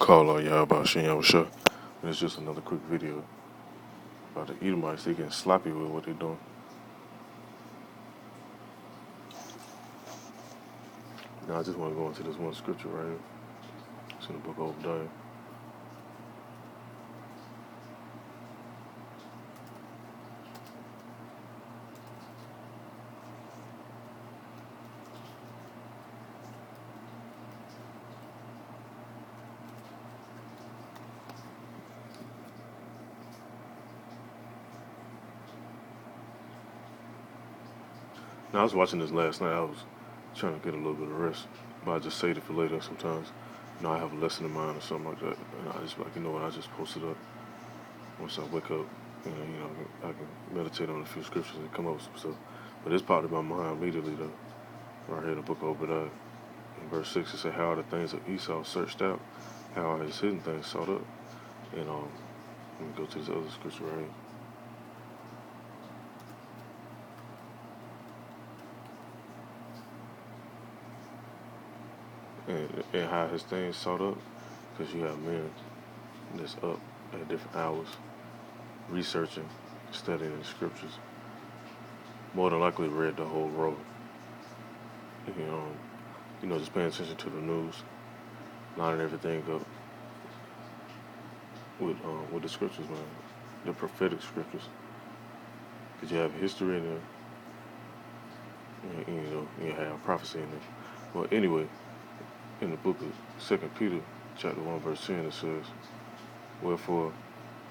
Call on Yahawah. And it's just another quick video about the Edomites. They getting sloppy with what they're doing. Now I just want to go into this one scripture right here. It's in the book of Obadiah. Now I was watching this last night. I was trying to get a little bit of rest, but I just save it for later sometimes. I have a lesson in mind or something like that, and I just like, you know what, I just post it up once I wake up, and I can meditate on a few scriptures and come up with some stuff. But it's popped in my mind immediately though. Right here in the book of Obadiah, in verse 6, it says, "How are the things of Esau searched out? How are his hidden things sought up?" And let me go to this other scripture right here. And how his things sought up, because you have men that's up at different hours, researching, studying the scriptures. More than likely read the whole roll. Just paying attention to the news, lining everything up with the scriptures, man, the prophetic scriptures. Because you have history in there, and you have prophecy in there. Well, anyway, in the book of 2 Peter, chapter 1, verse 10, it says, "Wherefore,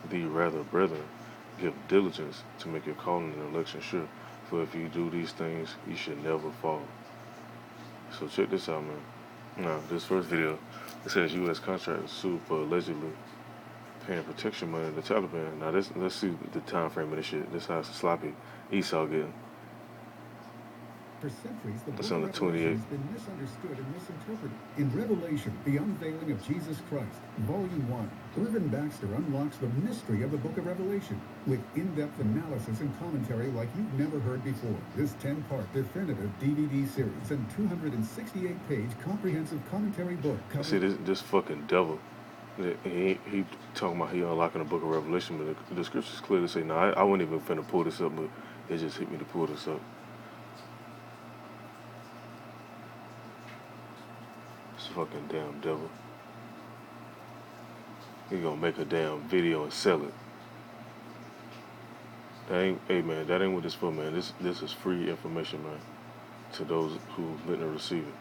thee rather, brethren, give diligence to make your calling and election sure. For if you do these things, you should never fall." So check this out, man. Now, this first video, it says U.S. contractors sued for allegedly paying protection money to the Taliban. Now, let's see the time frame of this shit. This how sloppy Esau getting. For centuries, the book of Revelation has been misunderstood and misinterpreted. In Revelation, the unveiling of Jesus Christ, Volume 1, Irvin Baxter unlocks the mystery of the book of Revelation with in-depth analysis and commentary like you've never heard before. This 10-part definitive DVD series and 268-page comprehensive commentary book covers... See, this fucking devil, he talking about he unlocking the book of Revelation, but the scriptures clearly say, no, I wasn't even finna pull this up, but it just hit me to pull this up. Fucking damn devil. He gonna make a damn video and sell it. Hey man, that ain't what this for, man. This is free information, man, to those who didn't receive it.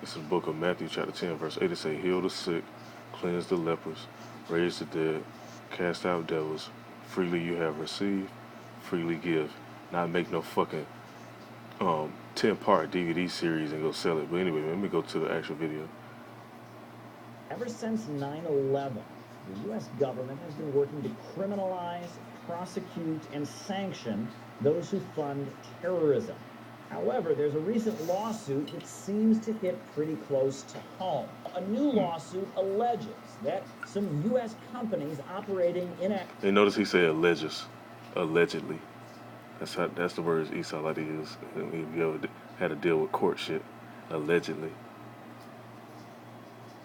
It's in the book of Matthew, chapter 10, verse 8. It say, "Heal the sick, cleanse the lepers, raise the dead, cast out devils. Freely you have received, freely give." Not make no fucking 10-part DVD series and go sell it. But anyway, let me go to the actual video. Ever since 9/11, the U.S. government has been working to criminalize, prosecute, and sanction those who fund terrorism. However, there's a recent lawsuit that seems to hit pretty close to home. A new lawsuit alleges that some U.S. companies operating in a... And notice he said alleges, allegedly. That's the words Esau like to use. If you ever had to deal with court shit, allegedly.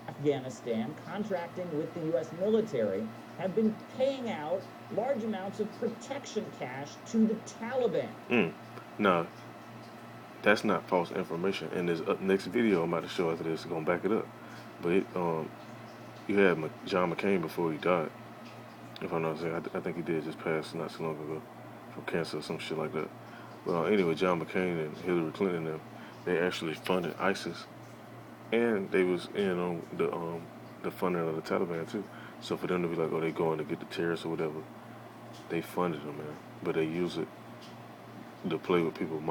Afghanistan, contracting with the U.S. military, have been paying out large amounts of protection cash to the Taliban. No, that's not false information. And this next video I'm about to show after this is gonna back it up. But you had John McCain before he died. If I'm not saying, I think he did just pass not too long ago from cancer or some shit like that. But anyway, John McCain and Hillary Clinton and them, they actually funded ISIS, and they was in on the funding of the Taliban too. So for them to be like, oh, they going to get the terrorists or whatever, they funded them, man. But they use it to play with people's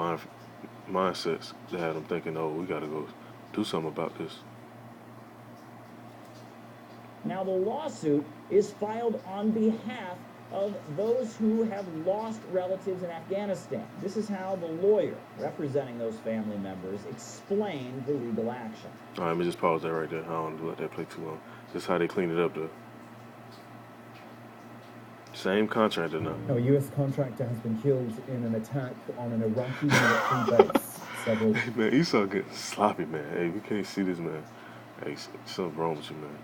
mindsets to have them thinking, oh, we got to go do something about this. Now the lawsuit is filed on behalf of those who have lost relatives in Afghanistan. This is how the lawyer representing those family members explained the legal action. All right, let me just pause that right there. I don't want to let that play too long. This is how they clean it up, though. Same contractor now. A U.S. contractor has been killed in an attack on an Iraqi military base. several. Hey, man, Esau getting sloppy, man. Hey, we can't see this, man. Hey, something wrong with you, man.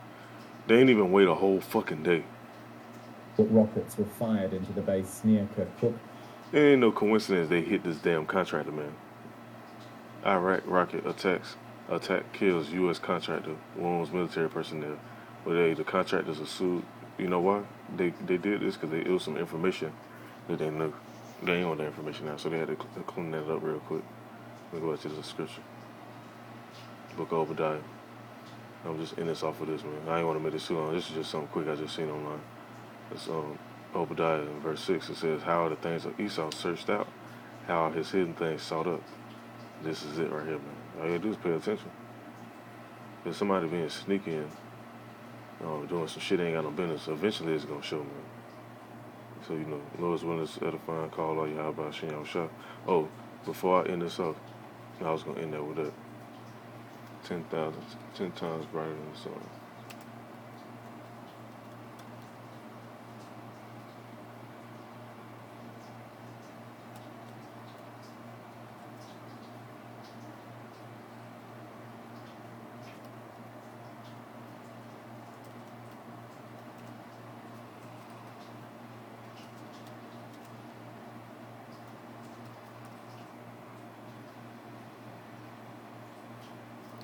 They ain't even wait a whole fucking day. Rockets were fired into the base near Kirkuk. It ain't no coincidence they hit this damn contractor, man. Iraq rocket attack kills U.S. contractor, wounds military personnel. But hey, the contractors are sued. You know why? They did this because it was some information that they knew. They ain't want that information now, so they had to clean that up real quick. Let me go back to the scripture. Book of Obadiah. I'm just in this off of this, man. I ain't want to make this too long. This is just something quick I just seen online. It's Obadiah in verse 6. It says, how are the things of Esau searched out? How are his hidden things sought up? This is it right here, man. All you gotta do is pay attention. If somebody being sneaky and doing some shit they ain't got no business, eventually it's gonna show, man. So, you know, Lord's willingness, edifying, call all Yahawah, Yahawah. Oh, before I end this off, I was gonna end that with that. 10 times brighter than the sun.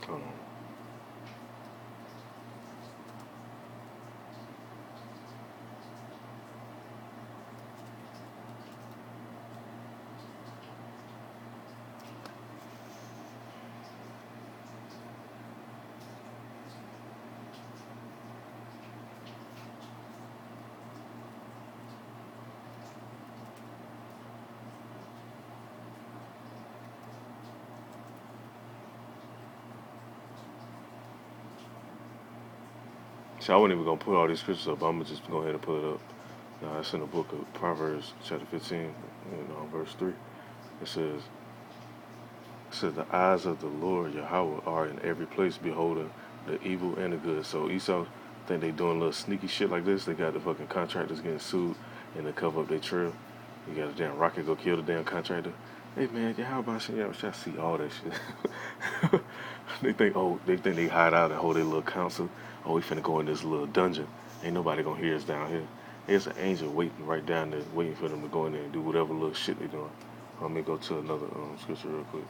Hold on. So I wasn't even gonna put all these scriptures up. I'm gonna just go ahead and put it up. Now it's in the book of Proverbs, chapter 15, verse 3. It says, the eyes of the Lord Yahawah are in every place, beholding the evil and the good. So Esau think they doing little sneaky shit like this. They got the fucking contractors getting sued and they cover up their trail. You got a damn rocket go kill the damn contractor. Hey man, Yahawah, I see all that shit. they think they hide out and hold their little council. Oh, we finna go in this little dungeon. Ain't nobody gonna hear us down here. There's an angel waiting right down there, waiting for them to go in there and do whatever little shit they doing. Let me go to another scripture real quick.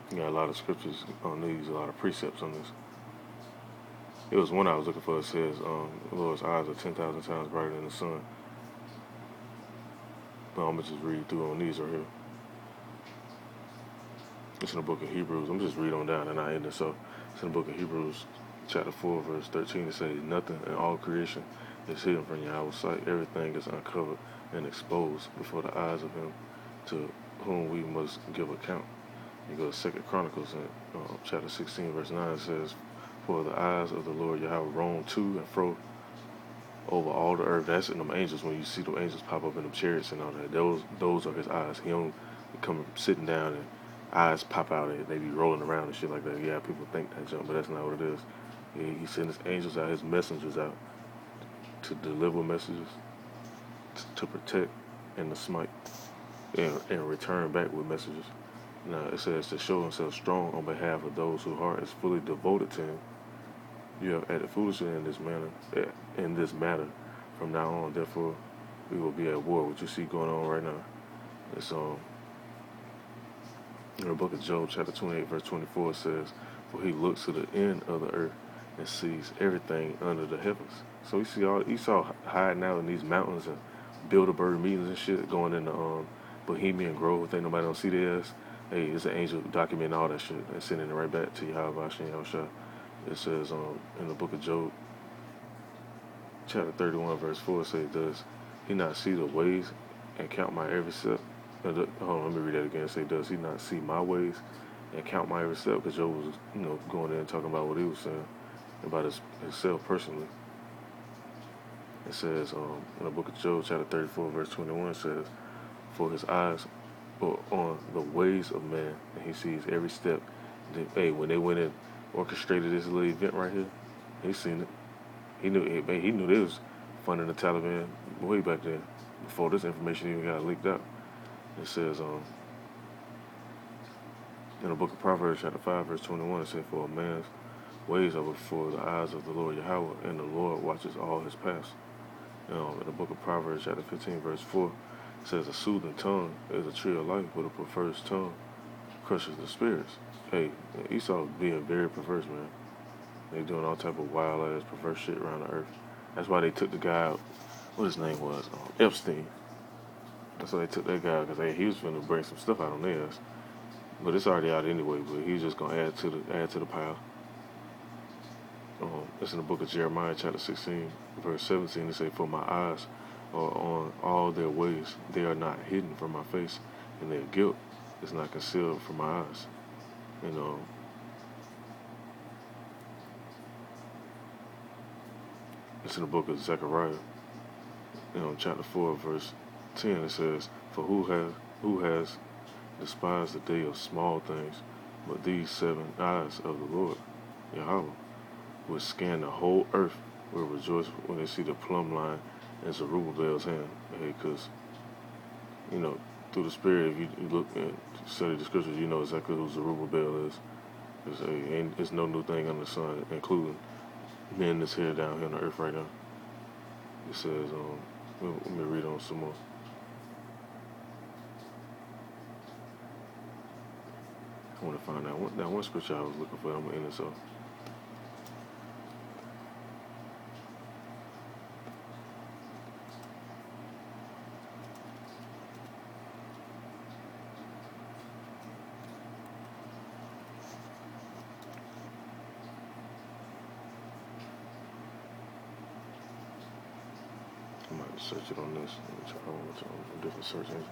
You got a lot of scriptures on these, a lot of precepts on this. It was one I was looking for. It says, the Lord's eyes are 10,000 times brighter than the sun. But I'm going to just read through on these right here. It's in the book of Hebrews. I'm just read on down and I end this up. It's in the book of Hebrews, chapter 4, verse 13. It says, nothing in all creation is hidden from Yahweh's sight. Everything is uncovered and exposed before the eyes of him to whom we must give account. You go to 2 Chronicles in chapter 16, verse 9. It says, for the eyes of the Lord Yahweh roam to and fro over all the earth. That's in them angels. When you see them angels pop up in them chariots and all that, those are his eyes. He don't come sitting down and eyes pop out and they be rolling around and shit like that. Yeah, people think that jump, but that's not what it is. He sends his angels out, his messengers out to deliver messages, to protect and to smite, and return back with messages. Now it says to show himself strong on behalf of those whose heart is fully devoted to him. You have acted foolishly in this matter. From now on, therefore, we will be at war. What you see going on right now. It's in the book of Job, chapter 28, verse 24 says, for he looks to the end of the earth and sees everything under the heavens. So you see all Esau hiding out in these mountains and Bilderberg meetings and shit going in the Bohemian Grove. Think nobody don't see this. Hey, it's an angel documenting all that shit and sending it right back to Yahawah, Yahawah. It says in the book of Job, chapter 31, verse 4, it says, does he not see the ways and count my every step? Hold on, let me read that again. It says, does he not see my ways and count my every step? Because Job was, going there and talking about what he was saying about himself personally. It says in the book of Job, chapter 34, verse 21, it says, for his eyes are on the ways of man, and he sees every step. Hey, when they went in, orchestrated this little event right here. He seen it. He knew it, man. He knew they was funding the Taliban way back then, before this information even got leaked out. It says, in the book of Proverbs, chapter 5, verse 21, it says, "For a man's ways are before the eyes of the Lord Yahawah, and the Lord watches all his paths." In the book of Proverbs, chapter 15, verse 4, it says, "A soothing tongue is a tree of life, but a perverse tongue crushes the spirits." Hey, Esau being very perverse, man. They doing all type of wild ass perverse shit around the earth. That's why they took the guy out. What his name was? Epstein. That's why they took that guy, because he was finna bring some stuff out on theirs. But it's already out anyway. But he's just gonna add to the pile. It's in the book of Jeremiah, chapter 16, verse 17. It say, "For my eyes are on all their ways; they are not hidden from my face, and their guilt is not concealed from my eyes." And it's in the book of Zechariah, chapter 4, verse 10. It says, "For who has despised the day of small things, but these 7 eyes of the Lord, Yahawah, which scan the whole earth, will rejoice when they see the plumb line in Zerubbabel's hand." Hey, because, through the Spirit, if you look and study the scriptures, you know exactly who Zerubbabel is. It's no new thing under the sun, including men that's here down here on the earth right now. It says, let me read on some more. I want to find that one scripture I was looking for. I'm going to end this off. I might search it on this. Let me try one more time on a different search engine.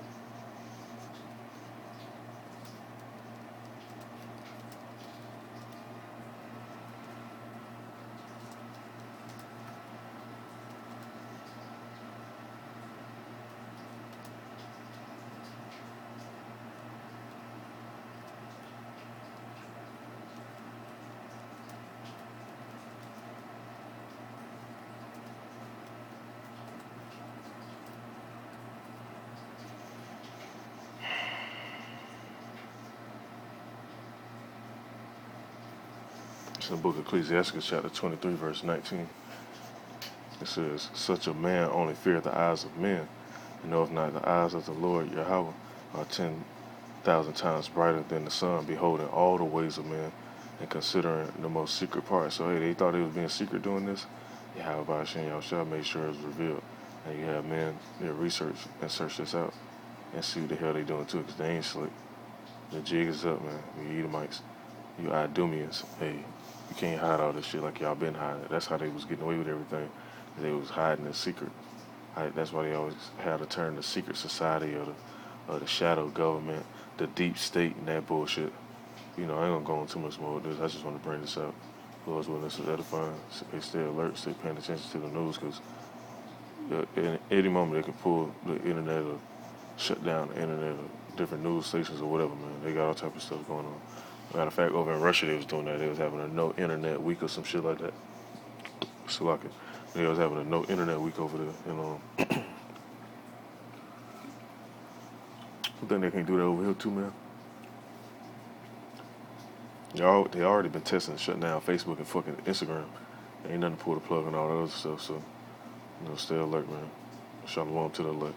It's in the book of Ecclesiastes, chapter 23, verse 19. It says, "Such a man only feareth the eyes of men, and knoweth not the eyes of the Lord Yahawah are 10,000 times brighter than the sun, beholding all the ways of men, and considering the most secret parts." So, hey, they thought they was being secret doing this. Yahawah Hashem Yahushua made sure it was revealed. And you have men that research and search this out and see what the hell they doing too, because they ain't slick. The jig is up, man. You Edomites, you Idumeans, hey, you can't hide all this shit like y'all been hiding it. That's how they was getting away with everything. They was hiding in secret. That's why they always had to turn the secret society or the shadow government, the deep state, and that bullshit. I ain't gonna go on too much more with this. I just want to bring this up. Lord's willingness is edifying. Stay alert, stay paying attention to the news, because at any moment they can pull the internet or shut down the internet or different news stations or whatever, man. They got all type of stuff going on. Matter of fact, over in Russia they was doing that. They was having a no internet week or some shit like that. So like they was having a no internet week over there, I think they can do that over here too, man. They already been testing shutting down Facebook and fucking Instagram. Ain't nothing to pull the plug on all that other stuff, so stay alert, man. Shalom to the elect.